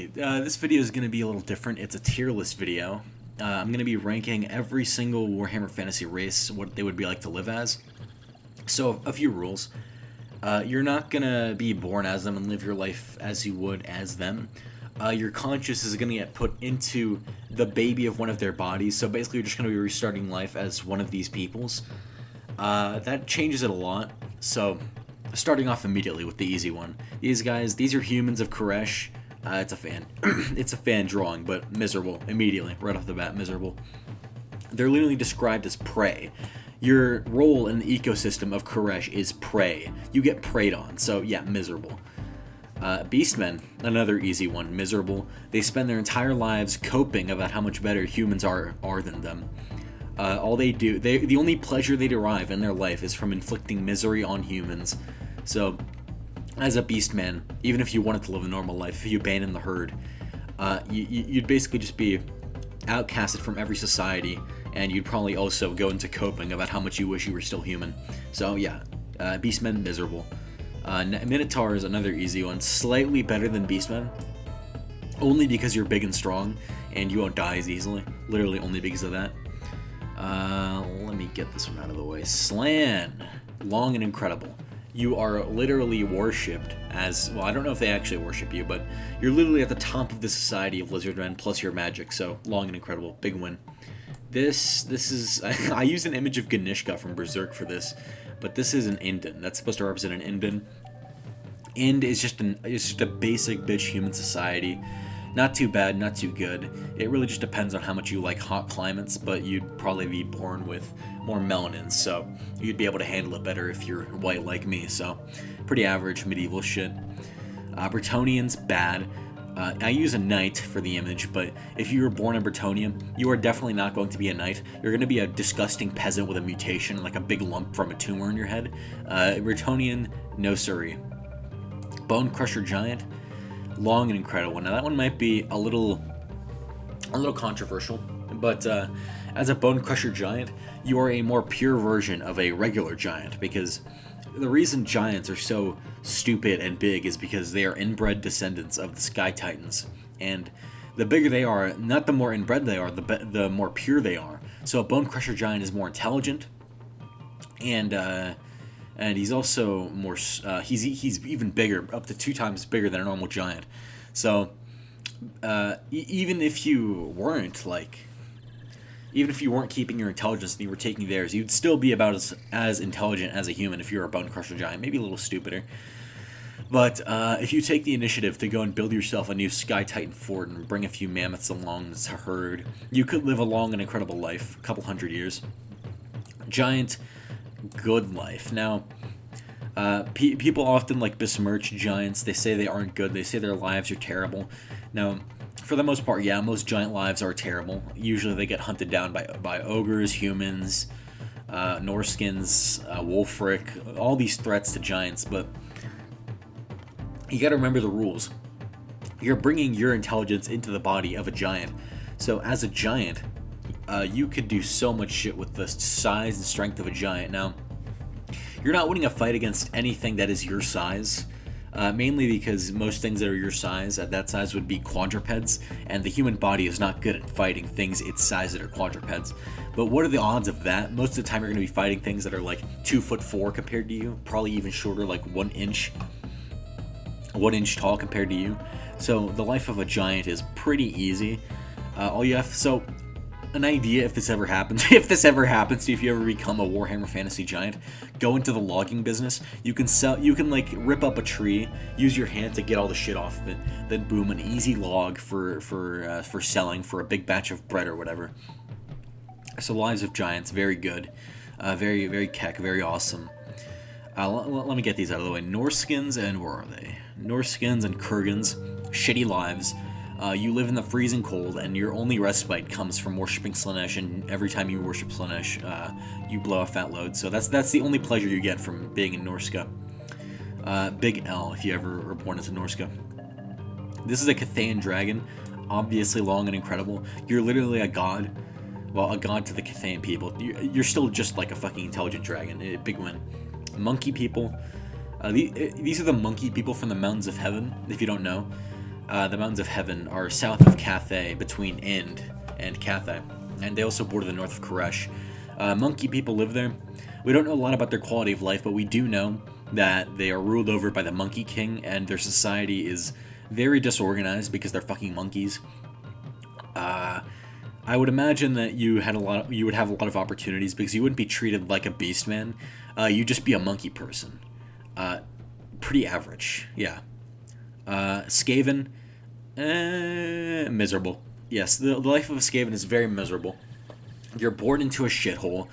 Alright, this video is going to be a little different. It's a tier list video. I'm going to be ranking every single Warhammer Fantasy race, what they would be like to live as. So, a few rules. You're not going to be born as them and live your life as you would as them. Your conscious is going to get put into the baby of one of their bodies, so basically you're just going to be restarting life as one of these peoples. That changes it a lot, so starting off immediately with the easy one. These guys, these are humans of Koresh. It's a fan. It's a fan drawing, but miserable. Immediately, right off the bat, miserable. They're literally described as prey. Your role in the ecosystem of Koresh is prey. You get preyed on, so yeah, miserable. Beastmen, another easy one, miserable. They spend their entire lives coping about how much better humans are than them. All they do, the only pleasure they derive in their life is from inflicting misery on humans. So, as a beastman, even if you wanted to live a normal life, if you abandon the herd, you'd basically just be outcasted from every society, and you'd probably also go into coping about how much you wish you were still human. So yeah, beastmen, miserable. Minotaur is another easy one, slightly better than beastmen, only because you're big and strong, and you won't die as easily, literally only because of that. Let me get this one out of the way. Slan, long and incredible. You are literally worshipped as, well, I don't know if they actually worship you, but you're literally at the top of the society of Lizardmen plus your magic, so long and incredible, big win. This is, I used an image of Ganishka from Berserk for this, but this is an Indin. That's supposed to represent an Indin. Ind is just a basic bitch human society. Not too bad, not too good. It really just depends on how much you like hot climates, but you'd probably be born with more melanin, so you'd be able to handle it better if you're white like me, so pretty average medieval shit. Bretonnians, bad. I use a knight for the image, but if you were born in Bretonnia, you are definitely not going to be a knight. You're going to be a disgusting peasant with a mutation, like a big lump from a tumor in your head. Bretonnian, no siree. Bone Crusher Giant, long and incredible. Now that one might be a little controversial, but as a Bone Crusher Giant, you are a more pure version of a regular giant, because the reason giants are so stupid and big is because they are inbred descendants of the Sky Titans, and the bigger they are, not the more inbred they are, the more pure they are. So a Bone Crusher Giant is more intelligent, and he's also more, he's even bigger, up to 2 times bigger than a normal giant. So, even if you weren't keeping your intelligence and you were taking theirs, you'd still be about as intelligent as a human if you were a Bone Crusher Giant, maybe a little stupider. But, if you take the initiative to go and build yourself a new Sky Titan fort and bring a few mammoths along as a herd, you could live a long and incredible life, a couple hundred years. Giant, good life. Now, people often besmirch giants. They say they aren't good. They say their lives are terrible. Now, for the most part, yeah, most giant lives are terrible. Usually they get hunted down by ogres, humans, Norskins, Wolfric, all these threats to giants, but you gotta remember the rules. You're bringing your intelligence into the body of a giant. So as a giant, you could do so much shit with the size and strength of a giant. Now, you're not winning a fight against anything that is your size, mainly because most things that are your size, at that size, would be quadrupeds, and the human body is not good at fighting things its size that are quadrupeds. But what are the odds of that? Most of the time you're going to be fighting things that are like 2'4" compared to you, probably even shorter, like 1 inch tall compared to you. So the life of a giant is pretty easy. All you have, so an idea, if this ever happens to you, if you ever become a Warhammer Fantasy giant, go into the logging business. You can rip up a tree, use your hand to get all the shit off of it, then boom, an easy log for selling for a big batch of bread or whatever. So Lives of Giants, very good, very, very keck, very awesome. Let me get these out of the way. Norskins and where are they? Norskins and Kurgans, shitty lives. You live in the freezing cold, and your only respite comes from worshipping Slaanesh, and every time you worship Slaanesh, you blow a fat load. So that's the only pleasure you get from being in Norska. Big L, if you ever were born into Norska. This is a Cathayan dragon, obviously long and incredible. You're literally a god. Well, a god to the Cathayan people. You're still just like a fucking intelligent dragon. Big win. Monkey people. These are the monkey people from the Mountains of Heaven, if you don't know. the Mountains of Heaven, are south of Cathay, between Ind and Cathay. And they also border the north of Koresh. Monkey people live there. We don't know a lot about their quality of life, but we do know that they are ruled over by the Monkey King, and their society is very disorganized because they're fucking monkeys. I would imagine that you would have a lot of opportunities because you wouldn't be treated like a beast man. You'd just be a monkey person. Pretty average, yeah. Skaven, miserable. Yes, the life of a Skaven is very miserable. You're born into a shithole.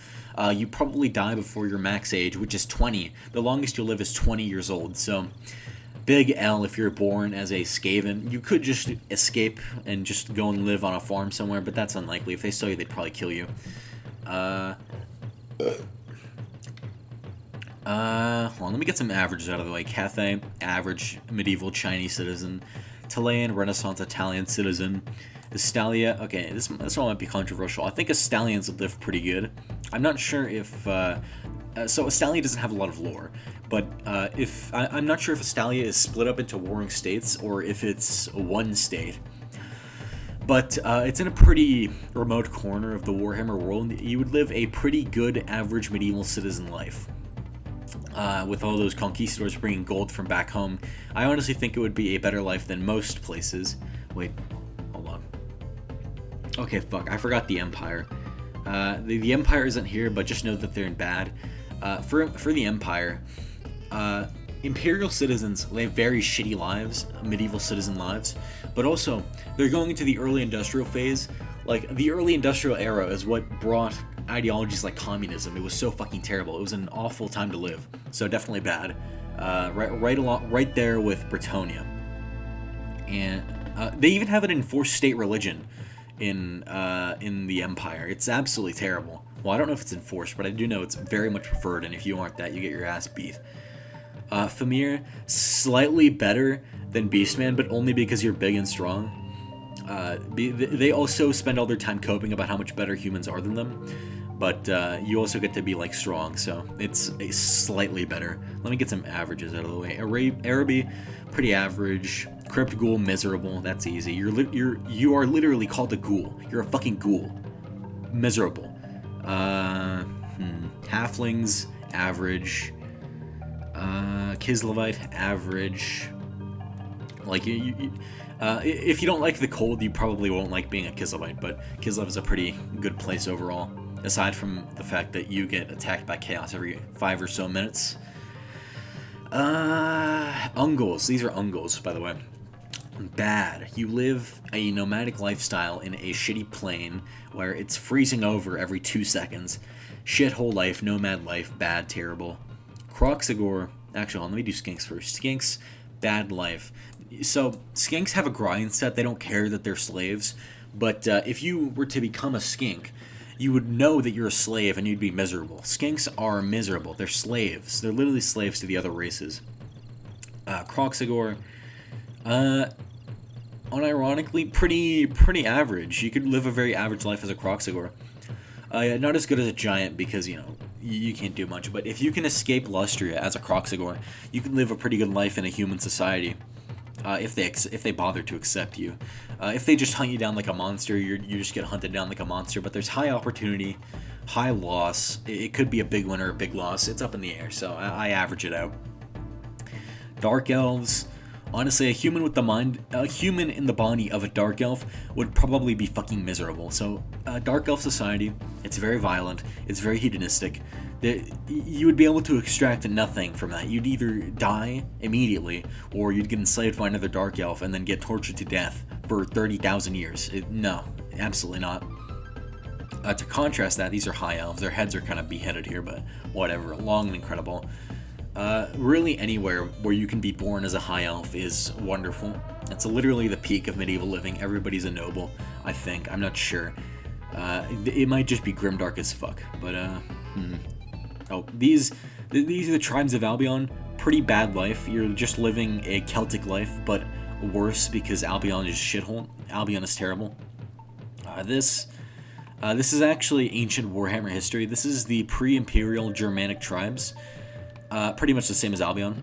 You probably die before your max age, which is 20. The longest you'll live is 20 years old, so big L if you're born as a Skaven. You could just escape and just go and live on a farm somewhere, but that's unlikely. If they saw you, they'd probably kill you. Hold on, let me get some averages out of the way. Cathay, average medieval Chinese citizen. Talayan, Renaissance Italian citizen. Estalia, okay, this one might be controversial. I think Estalians live pretty good. I'm not sure if, so Estalia doesn't have a lot of lore, but I'm not sure if Estalia is split up into warring states or if it's one state. But it's in a pretty remote corner of the Warhammer world. You would live a pretty good average medieval citizen life. With all those conquistadors bringing gold from back home, I honestly think it would be a better life than most places. Wait, hold on. Okay, fuck, I forgot the Empire. The Empire isn't here, but just know that they're in bad. For the Empire, Imperial citizens live very shitty lives, medieval citizen lives, but also they're going into the early industrial phase. Like, the early industrial era is what brought ideologies like communism. It was so fucking terrible. It was an awful time to live. So definitely bad. Right there with Britannia. And they even have an enforced state religion in the Empire. It's absolutely terrible. Well, I don't know if it's enforced, but I do know it's very much preferred, and if you aren't that, you get your ass beat. Famir, slightly better than Beastman, but only because you're big and strong. They also spend all their time coping about how much better humans are than them, but you also get to be like strong, so it's a slightly better. Let me get some averages out of the way. Araby, pretty average. Crypt Ghoul, miserable. That's easy. You are literally called a ghoul. You're a fucking ghoul. Miserable. Halflings, average. Kislevite, average. Like, if you don't like the cold, you probably won't like being a Kislevite, but Kislev is a pretty good place overall, aside from the fact that you get attacked by chaos every 5 or so minutes. Ungles. These are Ungles, by the way. Bad. You live a nomadic lifestyle in a shitty plane where it's freezing over every 2 seconds. Shithole life, nomad life, bad, terrible. Croxagore. Actually, let me do Skinks first. Skinks, bad life. So, Skinks have a grind set. They don't care that they're slaves. But if you were to become a Skink, you would know that you're a slave and you'd be miserable. Skinks are miserable. They're slaves. They're literally slaves to the other races. Croxagore, unironically, pretty average. You could live a very average life as a Croxagore. Not as good as a giant because, you know, you can't do much. But if you can escape Lustria as a Croxagore, you can live a pretty good life in a human society. If they bother to accept you. If they just hunt you down like a monster, you just get hunted down like a monster. But there's high opportunity, high loss. It could be a big win or a big loss. It's up in the air, so I average it out. Dark Elves. Honestly, a human in the body of a Dark Elf would probably be fucking miserable. So, Dark Elf society, it's very violent, it's very hedonistic. You would be able to extract nothing from that. You'd either die immediately, or you'd get enslaved by another Dark Elf and then get tortured to death for 30,000 years. No, absolutely not. To contrast that, these are High Elves. Their heads are kind of beheaded here, but whatever. Long and incredible. Really anywhere where you can be born as a High Elf is wonderful. It's literally the peak of medieval living. Everybody's a noble, I think. I'm not sure. It might just be grimdark as fuck, but Oh, these are the tribes of Albion. Pretty bad life. You're just living a Celtic life, but worse because Albion is shithole. Albion is terrible. This is actually ancient Warhammer history. This is the pre-imperial Germanic tribes. Pretty much the same as Albion.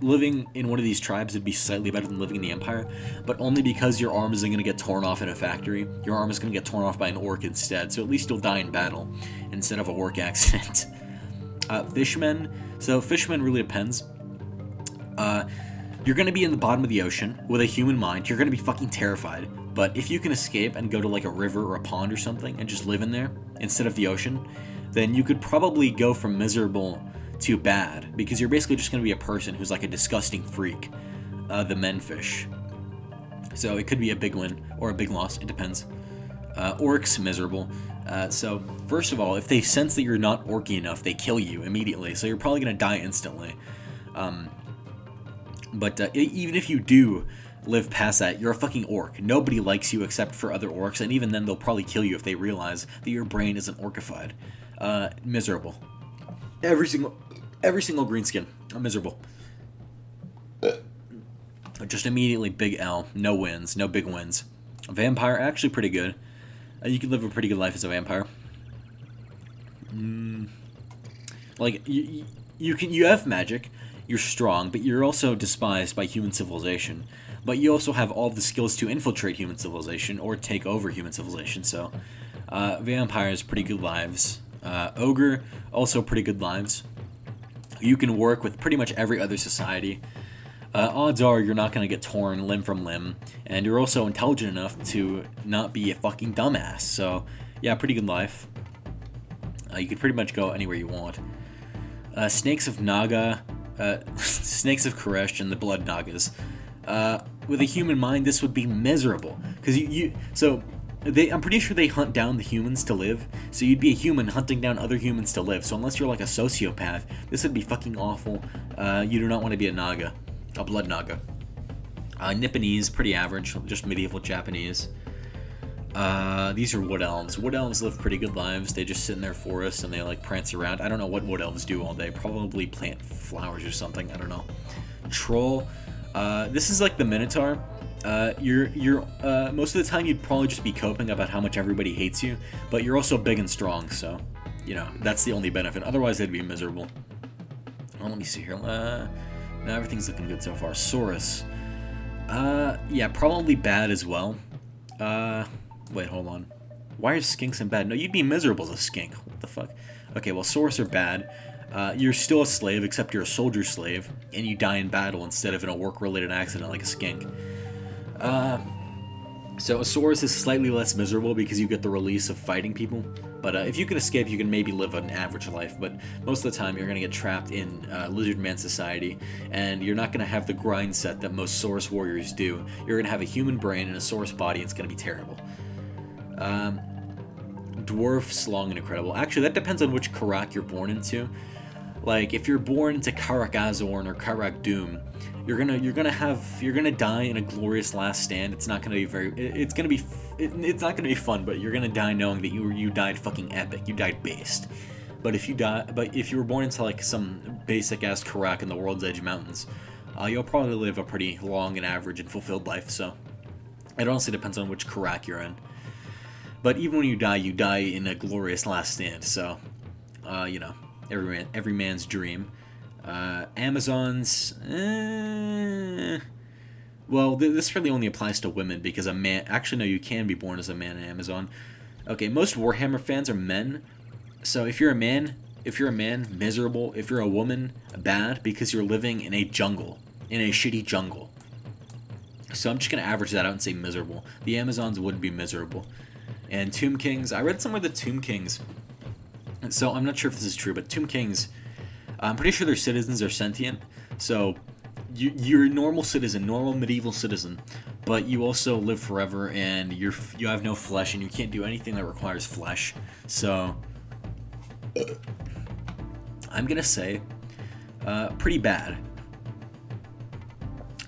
living in one of these tribes would be slightly better than living in the Empire, but only because your arm isn't going to get torn off in a factory. Your arm is going to get torn off by an orc instead, so at least you'll die in battle instead of a orc accident. Fishmen. So fishmen really depends. You're going to be in the bottom of the ocean with a human mind. You're going to be fucking terrified. But if you can escape and go to like a river or a pond or something and just live in there instead of the ocean, then you could probably go from miserable to bad, because you're basically just going to be a person who's like a disgusting freak, the menfish. So it could be a big win or a big loss, it depends. Orcs, miserable. So first of all, if they sense that you're not orky enough, they kill you immediately, so you're probably going to die instantly. But even if you do live past that, you're a fucking orc. Nobody likes you except for other orcs, and even then they'll probably kill you if they realize that your brain isn't orcified. Miserable. Every single green skin. I'm miserable. Just immediately big L. No wins. No big wins. Vampire, actually pretty good. You can live a pretty good life as a vampire. Like, you have magic. You're strong, but you're also despised by human civilization. But you also have all the skills to infiltrate human civilization or take over human civilization. So, vampires, pretty good lives. Ogre, also pretty good lives. You can work with pretty much every other society. Odds are you're not going to get torn limb from limb, and you're also intelligent enough to not be a fucking dumbass. So, yeah, pretty good life. You could pretty much go anywhere you want. Snakes of Naga, Snakes of Koresh, and the Blood Nagas. With a human mind, this would be miserable, because I'm pretty sure they hunt down the humans to live, so you'd be a human hunting down other humans to live. So unless you're like a sociopath, this would be fucking awful. You do not want to be a Naga, a Blood Naga. Nipponese, pretty average, just medieval Japanese. These are Wood Elves. Wood Elves live pretty good lives. They just sit in their forests and they like prance around. I don't know what Wood Elves do all day. Probably plant flowers or something. I don't know. Troll. This is like the Minotaur. You're most of the time you'd probably just be coping about how much everybody hates you, but you're also big and strong, so you know that's the only benefit. Otherwise, they'd be miserable. Well, let me see here. Now everything's looking good so far. Saurus. Yeah, probably bad as well. Wait, hold on. Why are skinks and bad? No, you'd be miserable as a skink. What the fuck? Okay, well, Saurus are bad. You're still a slave, except you're a soldier slave, and you die in battle instead of in a work-related accident like a skink. So a Saurus is slightly less miserable because you get the release of fighting people, but if you can escape, you can maybe live an average life, but most of the time you're going to get trapped in Lizardman society, and you're not going to have the grind set that most Saurus warriors do. You're going to have a human brain and a Saurus body, and it's going to be terrible. Dwarfs, long and incredible. Actually, that depends on which Karak you're born into. Like, if you're born into Karak Azorn or Karak Doom, you're gonna die in a glorious last stand. It's not gonna be it's not gonna be fun, but you're gonna die knowing that you died fucking epic. You died based. But if you were born into like some basic ass Karak in the World's Edge Mountains, you'll probably live a pretty long and average and fulfilled life. So it honestly depends on which Karak you're in. But even when you die in a glorious last stand. So, you know, every man's dream. Amazons. Well, this really only applies to women because a man. Actually, no, you can be born as a man in Amazon. Okay, most Warhammer fans are men. So if you're a man, miserable. If you're a woman, bad because you're living in a jungle, in a shitty jungle. So I'm just gonna average that out and say miserable. The Amazons would be miserable. And Tomb Kings, I read somewhere that Tomb Kings, so I'm not sure if this is true, but Tomb Kings, I'm pretty sure their citizens are sentient, so you're a normal citizen, normal medieval citizen, but you also live forever, and you have no flesh, and you can't do anything that requires flesh, so I'm gonna say pretty bad.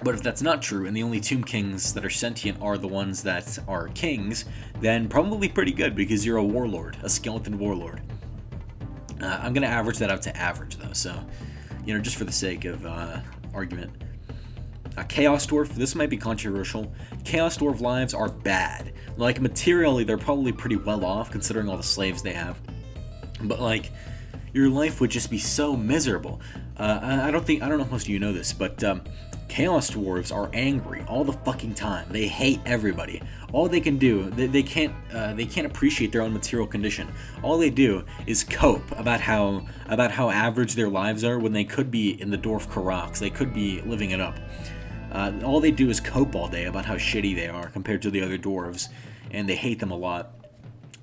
But if that's not true, and the only Tomb Kings that are sentient are the ones that are kings, then probably pretty good, because you're a warlord, a skeleton warlord. I'm going to average that out to average, though, so, you know, just for the sake of argument. Chaos Dwarf, this might be controversial. Chaos Dwarf lives are bad. Like, materially, they're probably pretty well off, considering all the slaves they have. But, like, your life would just be so miserable. I don't know if most of you know this, but Chaos Dwarves are angry all the fucking time. They hate everybody. All they can do, they can't appreciate their own material condition. All they do is cope about how average their lives are when they could be in the Dwarf Karaks. They could be living it up. All they do is cope all day about how shitty they are compared to the other dwarves, and they hate them a lot.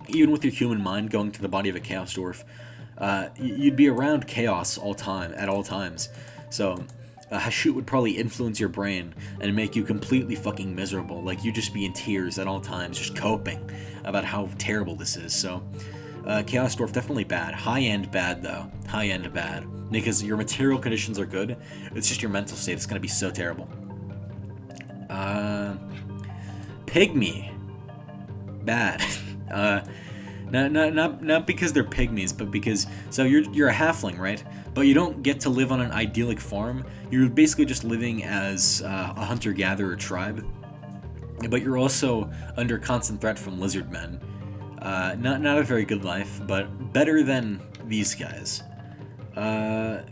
Even with your human mind going to the body of a Chaos Dwarf, you'd be around chaos at all times. So Hashut would probably influence your brain and make you completely fucking miserable. Like, you'd just be in tears at all times, just coping about how terrible this is. So Chaos Dwarf, definitely bad. High-end bad, though. High-end bad. Because your material conditions are good, it's just your mental state. It's going to be so terrible. Pygmy. Bad. Not because they're pygmies, but because, so you're a halfling, right? But you don't get to live on an idyllic farm. You're basically just living as a hunter-gatherer tribe. But you're also under constant threat from lizardmen. Not a very good life, but better than these guys.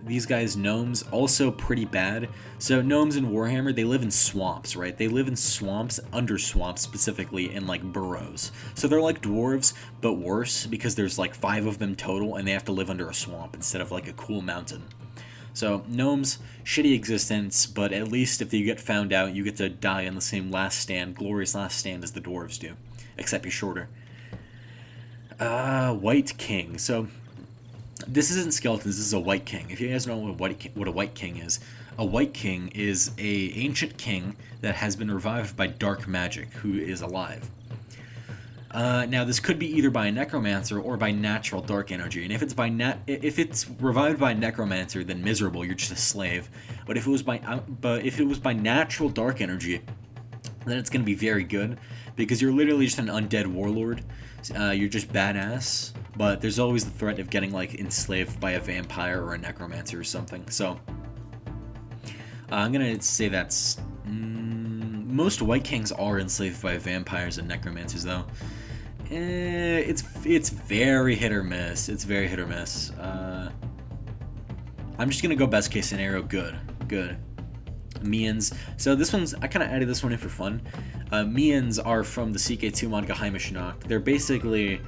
These guys, gnomes, also pretty bad. So gnomes in Warhammer, they live in swamps, right? They live in swamps, under swamps specifically, in like burrows. So they're like dwarves, but worse, because there's like 5 of them total, and they have to live under a swamp instead of like a cool mountain. So gnomes, shitty existence, but at least if you get found out, you get to die in the same glorious last stand as the dwarves do, except you're shorter. White King. So this isn't skeletons, this is a White King. If you guys know what a White King is a ancient king that has been revived by dark magic, who is alive. Now this could be either by a necromancer or by natural dark energy, and if it's revived by a necromancer, then miserable, you're just a slave. But if it was by natural dark energy, then it's gonna be very good, because you're literally just an undead warlord. You're just badass, but there's always the threat of getting like enslaved by a vampire or a necromancer or something. So I'm gonna say that's most White Kings are enslaved by vampires and necromancers, though. It's very hit or miss. It's very hit or miss. I'm just gonna go best case scenario. Good. Mians. So this one's, I kind of added this one in for fun. Mians are from the CK2 mod Geheimishnach. They're basically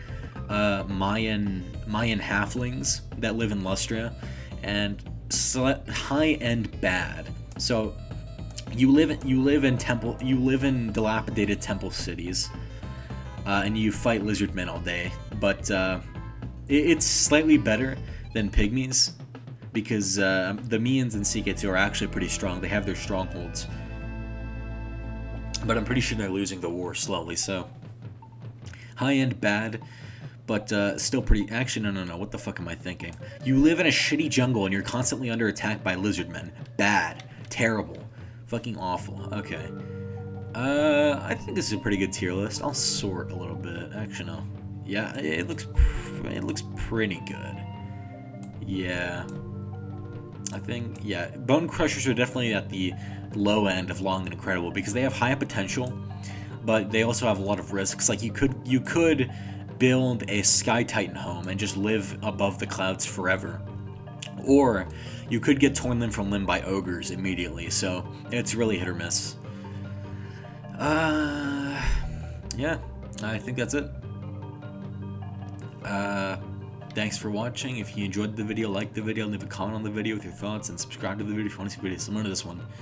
Mayan halflings that live in Lustria, and high-end bad. So you live in dilapidated temple cities, and you fight lizardmen all day. But it's slightly better than pygmies, because the Mians in CK2 are actually pretty strong. They have their strongholds. But I'm pretty sure they're losing the war slowly, so high-end bad, but still pretty... Actually, no, what the fuck am I thinking? You live in a shitty jungle and you're constantly under attack by lizardmen. Bad. Terrible. Fucking awful. Okay. I think this is a pretty good tier list. I'll sort a little bit. Actually, no. Yeah, it looks pretty good. Yeah. I think, yeah, Bone Crushers are definitely at the low end of Long and Incredible, because they have high potential, but they also have a lot of risks. Like, you could build a Sky Titan home and just live above the clouds forever, or you could get torn limb from limb by ogres immediately. So it's really hit or miss. Yeah, I think that's it. Thanks for watching. If you enjoyed the video, like the video, leave a comment on the video with your thoughts, and subscribe to the video if you want to see videos similar to this one.